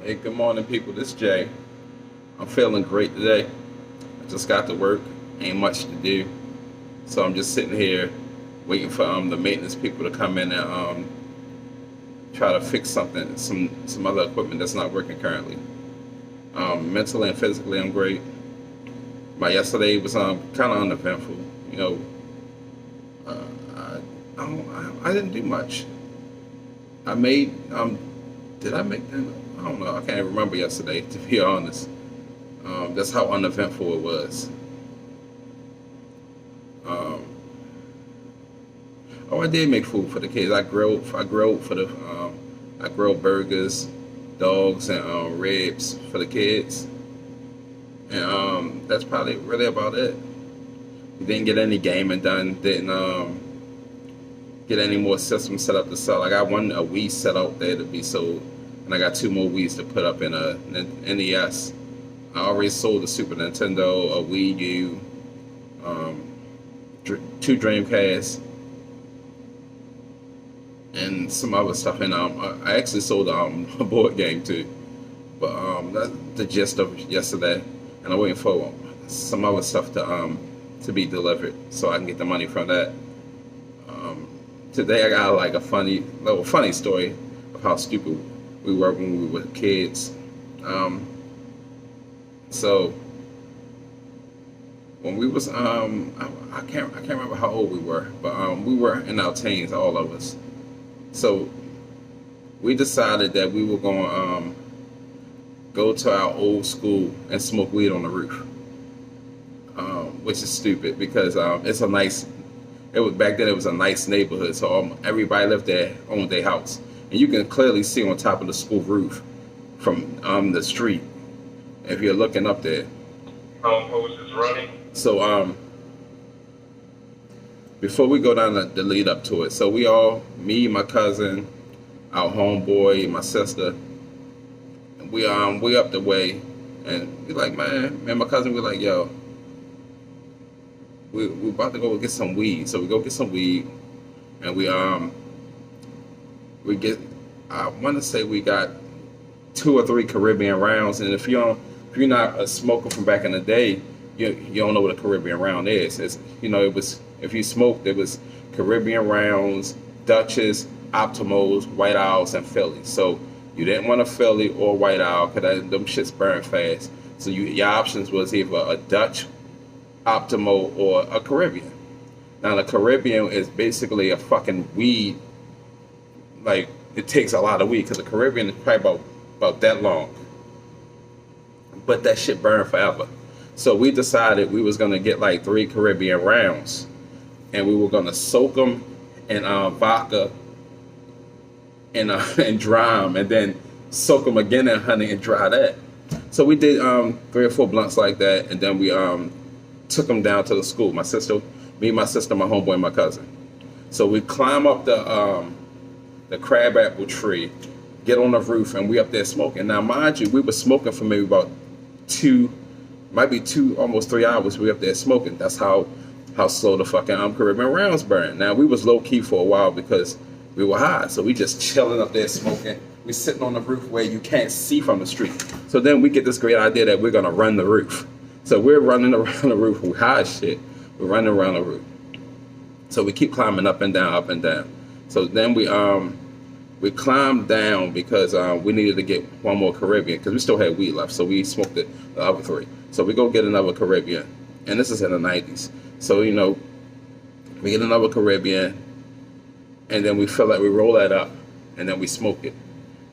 Hey, good morning, people. This is Jay. I'm feeling great today. I just got to work. Ain't much to do, so I'm just sitting here waiting for the maintenance people to come in and try to fix something, some other equipment that's not working currently. Mentally and physically, I'm great. My yesterday was kind of uneventful. You know, I didn't do much. I made did I make dinner? I don't know. I can't remember yesterday, to be honest. That's how uneventful it was. Um, oh, I did make food for the kids. I grilled for I grilled burgers, dogs, and ribs for the kids. And that's probably really about it. We didn't get any gaming done. Didn't get any more systems set up to sell. I got a Wii set out there to be sold, and I got two more Wii's to put up in a NES. I already sold the Super Nintendo, a Wii U, um, two Dreamcasts, and some other stuff. And I actually sold a board game too. But that's the gist of yesterday, and I'm waiting for some other stuff to be delivered so I can get the money from that. Um, Today I got like a funny story of how stupid we were when we were kids. Um, so when we was I can't remember how old we were, but we were in our teens, all of us. So we decided that we were going to go to our old school and smoke weed on the roof, which is stupid because it's a nice. It was back then. It was a nice neighborhood, so everybody lived there, owned their house, and you can clearly see on top of the school roof from the street if you're looking up there. Hose is running. So before we go down the lead up to it, so we all, me, my cousin, our homeboy, my sister, we up the way, and we like, man, me and my cousin, we like, yo, we about to go get some weed. So we go get some weed, and we get, I want to say we got two or three Caribbean rounds. And if you're not a smoker from back in the day, you don't know what a Caribbean round is. It's, it was, if you smoked, it was Caribbean rounds, Dutches, Optimals, White Owls, and Phillies. So you didn't want a Philly or White Owl because them shits burn fast. So your options was either a Dutch, Optimal, or a Caribbean. Now the Caribbean is basically a fucking weed. Like, it takes a lot of weed because the Caribbean is probably about that long, but that shit burned forever. So we decided we was gonna get like three Caribbean rounds, and we were gonna soak them in vodka and and dry them, and then soak them again in honey and dry that. So we did three or four blunts like that, and then we took them down to the school. My sister, my homeboy, and my cousin. So we climb up the crabapple tree, get on the roof, and we up there smoking. Now, mind you, we were smoking for maybe about might be almost 3 hours. We up there smoking. That's how slow the fucking Caribbean rounds burn. Now, we was low key for a while because we were high, so we just chilling up there smoking. We sitting on the roof where you can't see from the street. So then we get this great idea that we're gonna run the roof. So we're running around the roof. We high as shit. We're running around the roof. So we keep climbing up and down, up and down. So then we climbed down because we needed to get one more Caribbean because we still had weed left. So we smoked the other three. So we go get another Caribbean, and this is in the 90s. So we get another Caribbean, and then we feel like we roll that up, and then we smoke it.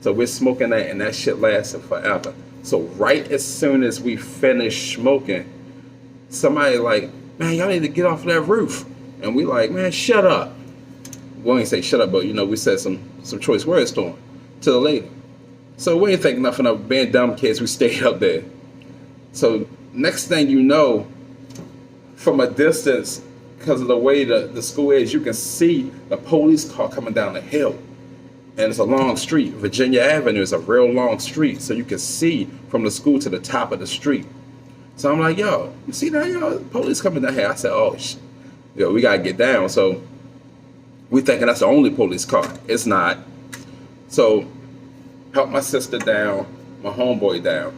So we're smoking that, and that shit lasted forever. So right as soon as we finish smoking, somebody like, man, y'all need to get off that roof. And we like, man, shut up. We ain't say shut up, but we said some choice words to the lady. So we ain't think nothing of being dumb kids. We stayed up there. So next thing you know, from a distance, because of the way the school is, you can see the police car coming down the hill. And it's a long street. Virginia Avenue is a real long street, so you can see from the school to the top of the street. So I'm like, yo, you see that, yo, police coming down here. I said, oh, we gotta get down. So we thinking that's the only police car. It's not. So help my sister down. my homeboy down.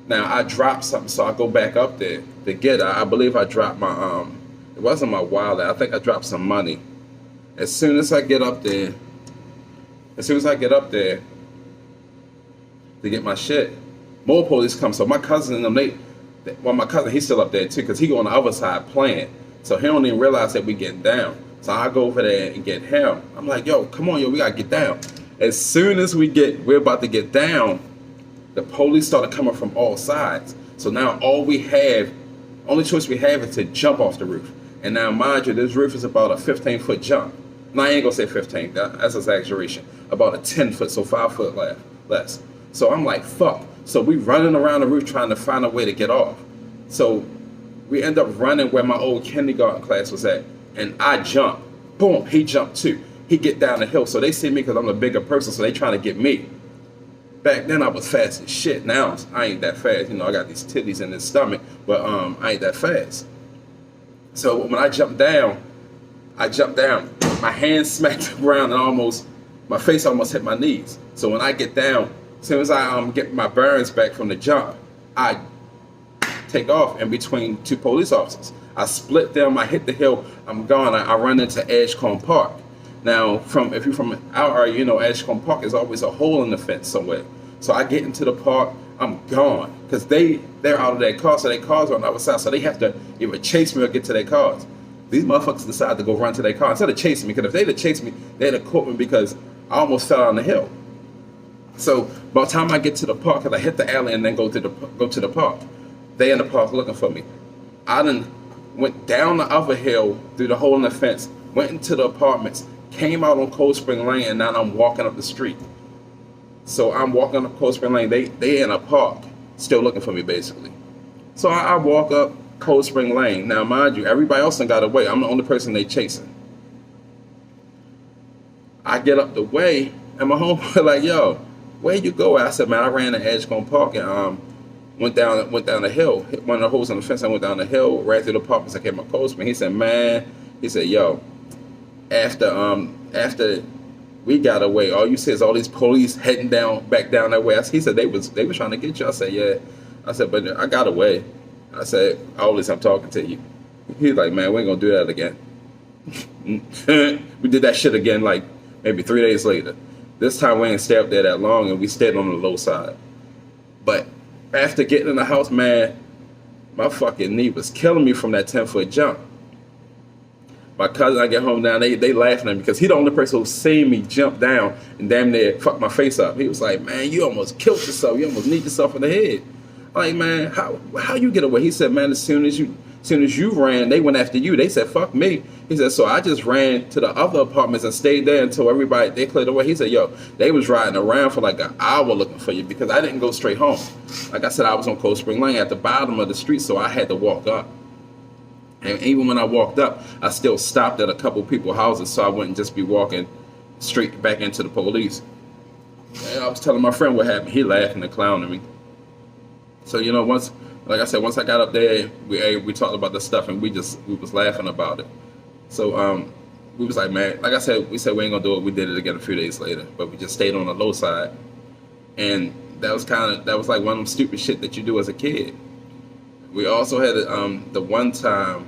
Now I dropped something, so I go back up there to get it. I believe I dropped my it wasn't my wallet. I think I dropped some money. As soon as I get up there, as soon as I get up there to get my shit, more police come. So my cousin and them, well, my cousin, he's still up there too, because he go on the other side playing. So he don't even realize that we getting down. So I go over there and get him. I'm like, yo, come on, yo, we gotta get down. As soon as we're about to get down, the police started coming from all sides. So now only choice we have is to jump off the roof. And now, mind you, this roof is about a 15-foot jump. No, I ain't gonna say 15, that's an exaggeration. About a 10-foot, so 5 foot less. So I'm like, fuck. So we running around the roof trying to find a way to get off. So we end up running where my old kindergarten class was at. And I jump. Boom, he jumped too. He get down the hill. So they see me because I'm the bigger person, so they trying to get me. Back then I was fast as shit. Now I ain't that fast. You know, I got these titties in this stomach, but I ain't that fast. So when I jumped down, my hands smacked the ground and my face almost hit my knees. So when I get down, as soon as I get my bearings back from the jump, I take off in between two police officers. I split them, I hit the hill, I'm gone. I run into Edgecombe Park. Now, if you're from our area, you know Edgecombe Park is always a hole in the fence somewhere. So I get into the park, I'm gone. Because they're out of their car, so their cars are on the other side. So they have to either chase me or get to their cars. These motherfuckers decide to go run to their car instead of chasing me. Because if they'd have chased me, they'd have caught me because I almost fell down the hill. So by the time I get to the park, because I hit the alley and then go to the park, they in the park looking for me. I then went down the other hill through the hole in the fence, went into the apartments, came out on Cold Spring Lane, and now I'm walking up the street. So I'm walking up Cold Spring Lane. They in a park, still looking for me basically. So I walk up Cold Spring Lane. Now mind you, everybody else done got away. I'm the only person they chasing. I get up the way, and my homeboy like, yo, where you go? I said, man, I ran to Edgecombe Park and went down the hill, hit one of the holes on the fence. I went down the hill, ran through the apartments. I came to Cold Spring. He said, man, yo, after we got away, all you see is all these police heading back down that way. He said they was trying to get you. I said, yeah. I said, but I got away. I said, always I'm talking to you. He's like, man, we ain't gonna do that again. We did that shit again like maybe 3 days later. This time we ain't stay up there that long, and we stayed on the low side. But after getting in the house, man, my fucking knee was killing me from that 10-foot jump. My cousin, I get home now, they laughing at me because he the only person who seen me jump down and damn near fuck my face up. He was like, man, you almost killed yourself. You almost kneed yourself in the head. I'm like, man, how you get away? He said, man, as soon as you ran, they went after you. They said, fuck me. He said, so I just ran to the other apartments and stayed there until they cleared away. He said, yo, they was riding around for like an hour looking for you because I didn't go straight home. Like I said, I was on Cold Spring Lane at the bottom of the street, so I had to walk up. And even when I walked up, I still stopped at a couple people's houses so I wouldn't just be walking straight back into the police. And I was telling my friend what happened. He laughing and clowning me. So, you know, once I got up there, we talked about the stuff and we was laughing about it. So we was like, man, like I said, we said we ain't gonna do it. We did it again a few days later, but we just stayed on the low side. And that was like one of them stupid shit that you do as a kid. We also had the one time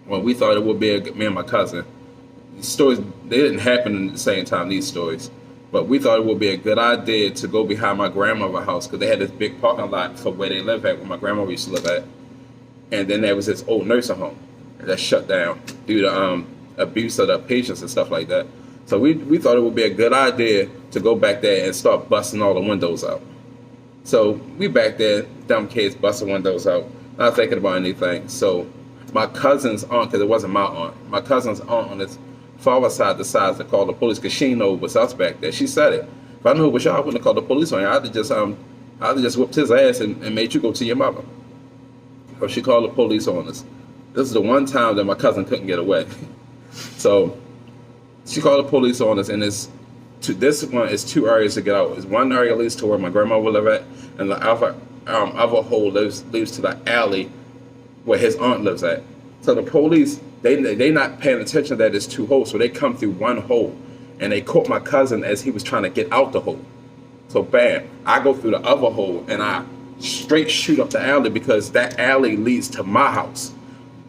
when we thought it would be me and my cousin. These stories, they didn't happen at the same time, these stories. But we thought it would be a good idea to go behind my grandmother's house because they had this big parking lot for where they live at, where my grandmother used to live at. And then there was this old nursing home that shut down due to abuse of the patients and stuff like that. So we thought it would be a good idea to go back there and start busting all the windows out. So we back there, dumb kids busting windows out, not thinking about anything. So my cousin's aunt, because it wasn't my aunt, my cousin's aunt on his father's side decides to call the police because she didn't know it was us back there. She said it. If I knew it was y'all, I wouldn't have called the police on you. I'd have just whipped his ass and made you go to your mother. So she called the police on us. This is the one time that my cousin couldn't get away. So she called the police on us, and this one is two areas to get out. It's one area leads to where my grandma will live at, and the other hole leads to the alley where his aunt lives at. So the police, they not paying attention that it's two holes, so they come through one hole, and they caught my cousin as he was trying to get out the hole. So bam, I go through the other hole and I straight shoot up the alley because that alley leads to my house,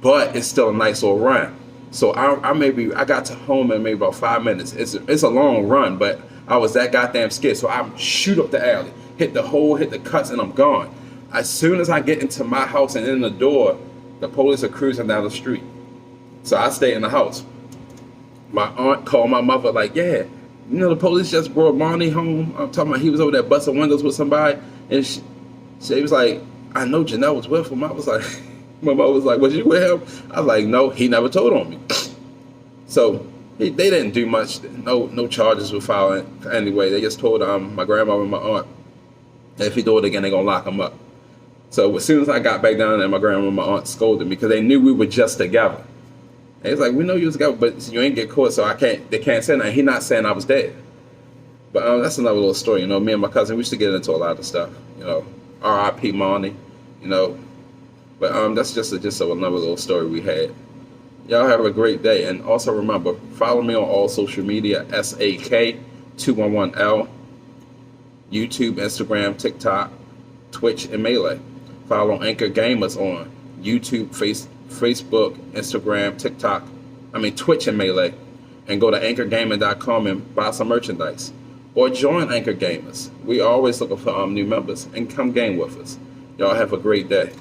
but it's still a nice little run. So I got to home in maybe about 5 minutes. It's a long run, but I was that goddamn scared. So I shoot up the alley, hit the hole, hit the cuts, and I'm gone. As soon as I get into my house and in the door, the police are cruising down the street. So I stay in the house. My aunt called my mother like, yeah, the police just brought Monty home. I'm talking about he was over there busting windows with somebody. And she was like, I know Janelle was with him. I was like, my mother was like, was you with him? I was like, no, he never told on me. So they didn't do much. No charges were filed anyway. They just told my grandmother and my aunt that if he do it again, they're going to lock him up. So as soon as I got back down there, my grandma and my aunt scolded me because they knew we were just together. And it's like, we know you was together, but you ain't get caught, so they can't say nothing. He not saying I was dead. But that's another little story. Me and my cousin, we used to get into a lot of stuff. R.I.P. Monty, But that's just another little story we had. Y'all have a great day. And also remember, follow me on all social media, SAK211L, YouTube, Instagram, TikTok, Twitch, and Melee. Follow Anchor Gamers on YouTube, Facebook, Instagram, TikTok, Twitch and Melee. And go to anchorgaming.com and buy some merchandise. Or join Anchor Gamers. We always looking for new members. And come game with us. Y'all have a great day.